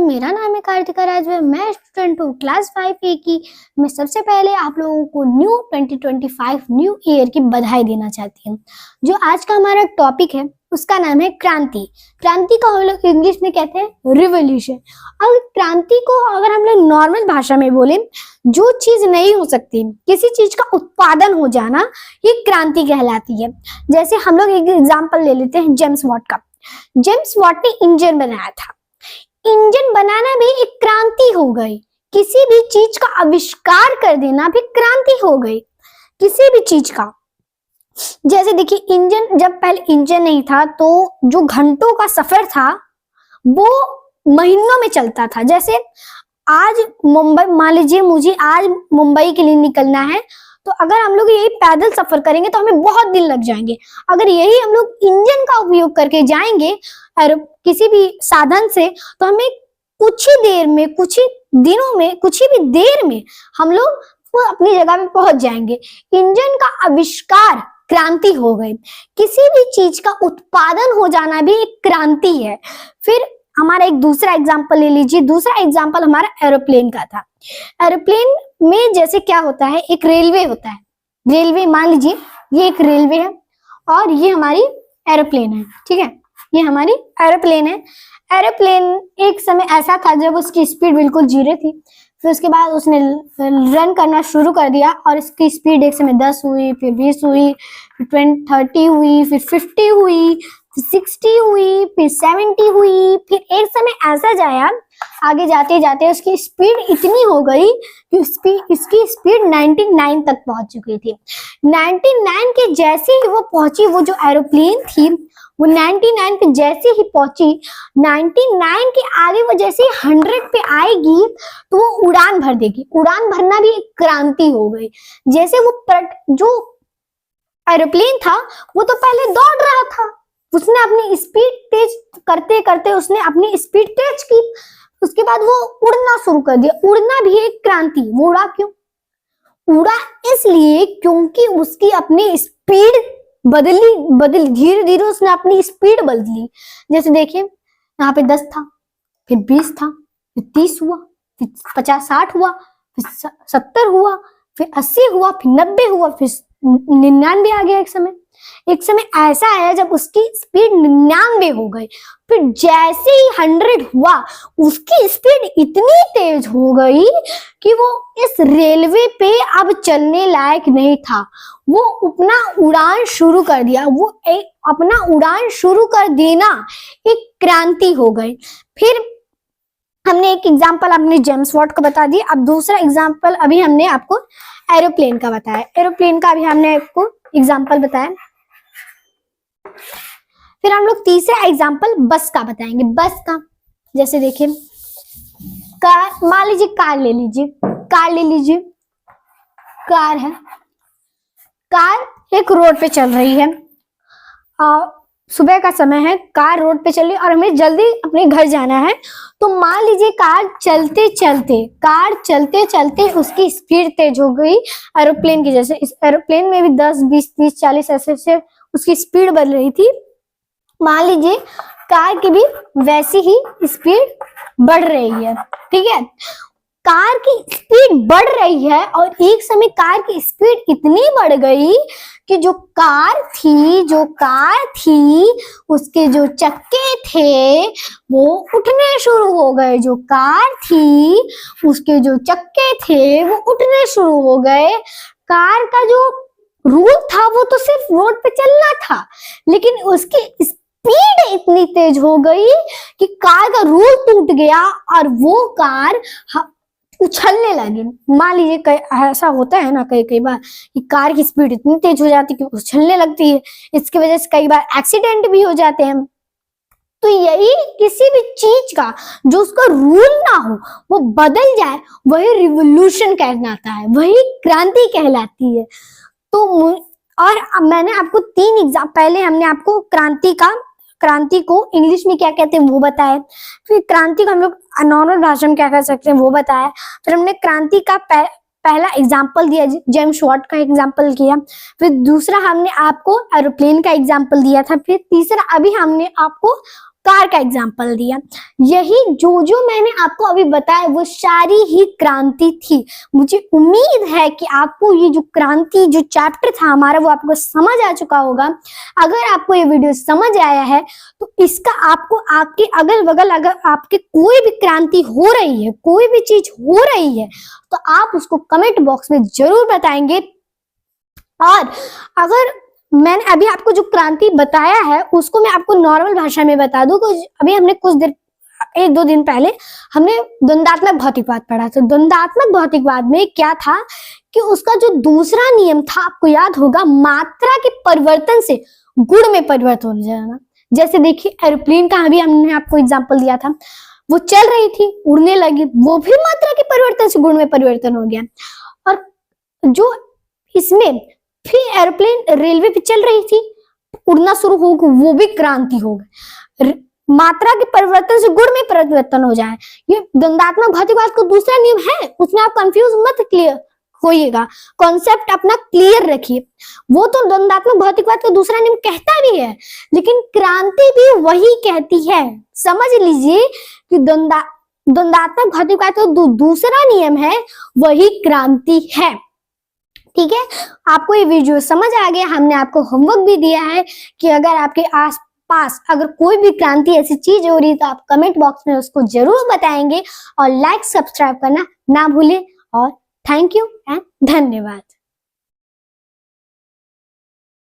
मेरा नाम है कार्तिका राजवे। मैं स्टूडेंट हूँ क्लास 5A की। मैं सबसे पहले आप लोगों को न्यू 2025 न्यू ईयर की बधाई देना चाहती हूँ। जो आज का हमारा टॉपिक है उसका नाम है क्रांति। क्रांति को हम लोग इंग्लिश में कहते हैं रिवोल्यूशन। और क्रांति को अगर हम लोग नॉर्मल भाषा में बोले, जो चीज नहीं हो सकती, किसी चीज का उत्पादन हो जाना, ये क्रांति कहलाती है। जैसे हम लोग एक एग्जाम्पल ले लेते हैं जेम्स वॉट का। जेम्स वॉट ने इंजन बनाया था। इंजन बनाना भी एक क्रांति हो गई। किसी भी चीज का आविष्कार कर देना भी क्रांति हो गई, किसी भी चीज का। जैसे देखिए, इंजन, जब पहले इंजन नहीं था तो जो घंटों का सफर था वो महीनों में चलता था। जैसे आज मुंबई, मान लीजिए मुझे आज मुंबई के लिए निकलना है, तो अगर हम लोग यही पैदल सफर करेंगे तो हमें बहुत दिन लग जाएंगे। अगर यही हम लोग इंजन का उपयोग करके जाएंगे और किसी भी साधन से, तो हमें कुछ ही देर में, कुछ ही दिनों में, कुछ ही भी देर में हम लोग अपनी जगह पे पहुंच जाएंगे। इंजन का आविष्कार क्रांति हो गई। किसी भी चीज का उत्पादन हो जाना भी एक क्रांति है। फिर हमारा एक दूसरा एग्जाम्पल ले लीजिए। दूसरा एग्जाम्पल हमारा एरोप्लेन का था। एरोप्लेन में जैसे क्या होता है, एक रेलवे होता है। रेलवे, मान लीजिए ये एक रेलवे है और ये हमारी एरोप्लेन है, ठीक है, ये हमारी एरोप्लेन है। एरोप्लेन एक समय ऐसा था जब उसकी स्पीड बिल्कुल 0 थी। फिर उसके बाद उसने रन करना शुरू कर दिया और इसकी स्पीड एक समय 10 हुई, फिर 20 हुई, फिर 30 हुई, फिर 50 हुई, 60 हुई, फिर 70 हुई। फिर एक समय ऐसा जाया, आगे जाते जाते उसकी स्पीड इतनी हो गई कि इसकी स्पीड 99 तक पहुंच चुकी थी। 99 के जैसे ही वो पहुंची, वो जो एरोप्लेन थी वो 99 पे जैसे ही पहुंची, 99 के आगे वो जैसे ही 100 पे आएगी तो वो उड़ान भर देगी। उड़ान भरना भी एक क्रांति हो गई। जैसे वो जो एरोप्लेन था वो तो पहले दौड़ रहा था, उसने अपनी स्पीड तेज करते करते उसने अपनी स्पीड तेज की, उसके बाद वो उड़ना शुरू कर दिया। उड़ना भी एक क्रांति। वो उड़ा क्यों? उड़ा इसलिए क्योंकि उसकी अपनी स्पीड बदली धीरे धीरे उसने अपनी स्पीड बदली। जैसे देखिए, यहाँ पे 10 था, फिर 20 था, फिर 30 हुआ, फिर 50-60 हुआ, फिर 70 हुआ, फिर 80 हुआ, फिर 90 हुआ, फिर 99 आ गया। एक समय ऐसा आया जब उसकी स्पीड 99 हो गई। फिर जैसे ही 100 हुआ, उसकी स्पीड इतनी तेज हो गई कि वो इस रेलवे पे अब चलने लायक नहीं था। वो अपना उड़ान शुरू कर दिया। वो अपना उड़ान शुरू कर देना एक क्रांति हो गई। फिर हमने एक एग्जाम्पल अपने जेम्स वॉट का बता दिया। अब दूसरा एग्जाम्पल अभी हमने आपको एरोप्लेन का बताया। एरोप्लेन का अभी हमने आपको एग्जाम्पल बताया। फिर हम लोग तीसरा एग्जाम्पल बस का बताएंगे। बस का जैसे देखिए, कार, मान लीजिए कार ले लीजिए। कार है, कार एक रोड पे चल रही है। सुबह का समय है, कार रोड पे चल रही है और हमें जल्दी अपने घर जाना है। तो मान लीजिए कार चलते चलते उसकी स्पीड तेज हो गई एरोप्लेन की जैसे। इस एरोप्लेन में भी 10, 20, 30, 40 ऐसे उसकी स्पीड बढ़ रही थी। मान लीजिए कार की भी वैसी ही स्पीड बढ़ रही है, ठीक है। कार की स्पीड बढ़ रही है और एक समय कार की स्पीड इतनी बढ़ गई कि जो कार थी उसके जो चक्के थे वो उठने शुरू हो गए। जो कार थी उसके जो चक्के थे वो उठने शुरू हो गए। कार का जो रूल था वो तो सिर्फ रोड पे चलना था, लेकिन उसकी स्पीड इतनी तेज हो गई कि कार का रूल टूट गया और वो कार उछलने लगी। मान लीजिए ऐसा होता है ना कई बार कि कार की स्पीड इतनी तेज हो जाती है कि उछलने लगती है। इसकी वजह से कई बार एक्सीडेंट भी हो जाते हैं। तो यही किसी भी चीज का जो उसका रूल ना हो वो बदल जाए, वही रिवोल्यूशन कहलाता है, वही क्रांति कहलाती है। तो और मैंने आपको 3 एग्जाम्पल, पहले हमने आपको क्रांति को इंग्लिश में क्या कहते हैं वो बताया। फिर क्रांति को हम लोग नॉर्मल भाषा में क्या कर सकते हैं वो बताया। फिर हमने क्रांति का पहला एग्जाम्पल दिया, जेम्स वॉट का एग्जाम्पल किया। फिर दूसरा हमने आपको एरोप्लेन का एग्जाम्पल दिया था। फिर तीसरा अभी हमने आपको कार का एग्जाम्पल दिया। यही जो मैंने आपको अभी बताया वो सारी ही क्रांति थी। मुझे उम्मीद है कि आपको ये जो क्रांति जो चैप्टर था हमारा वो आपको समझ आ चुका होगा। अगर आपको ये वीडियो समझ आया है तो इसका आपको आपके अगल बगल अगर आपके कोई भी क्रांति हो रही है, कोई भी चीज हो रही है, तो आप उसको कमेंट बॉक्स में जरूर बताएंगे। और अगर मैंने अभी आपको जो क्रांति बताया है उसको मैं आपको नॉर्मल भाषा में बता दूं। अभी हमने कुछ देर 1-2 दिन पहले हमने द्वंद्वात्मक भौतिकवाद पढ़ा। तो द्वंद्वात्मक भौतिकवाद में क्या था कि उसका जो दूसरा नियम था, आपको याद होगा, मात्रा के परिवर्तन से गुण में परिवर्तन हो जाना। जैसे देखिए एरोप्लेन का अभी हमने आपको एग्जाम्पल दिया था, वो चल रही थी, उड़ने लगी, वो भी मात्रा के परिवर्तन से गुण में परिवर्तन हो गया। और जो इसमें फिर एरोप्लेन रेलवे पे चल रही थी, उड़ना शुरू हो गया, वो भी क्रांति हो गई। मात्रा के परिवर्तन से गुण में परिवर्तन हो जाए, ये द्वंद्वात्मक भौतिकवाद का दूसरा नियम है। उसमें आप कंफ्यूज मत क्लियर होइएगा, कॉन्सेप्ट अपना क्लियर रखिए। वो तो द्वंद्वात्मक भौतिकवाद का दूसरा नियम कहता भी है, लेकिन क्रांति भी वही कहती है। समझ लीजिए कि द्वंद्वात्मक भौतिकवाद का दूसरा नियम है, वही क्रांति है। ठीक है, आपको ये वीडियो समझ आ गया। हमने आपको होमवर्क भी दिया है कि अगर आपके आसपास अगर कोई भी क्रांति ऐसी चीज हो रही है तो आप कमेंट बॉक्स में उसको जरूर बताएंगे। और लाइक सब्सक्राइब करना ना भूलें। और थैंक यू एंड धन्यवाद।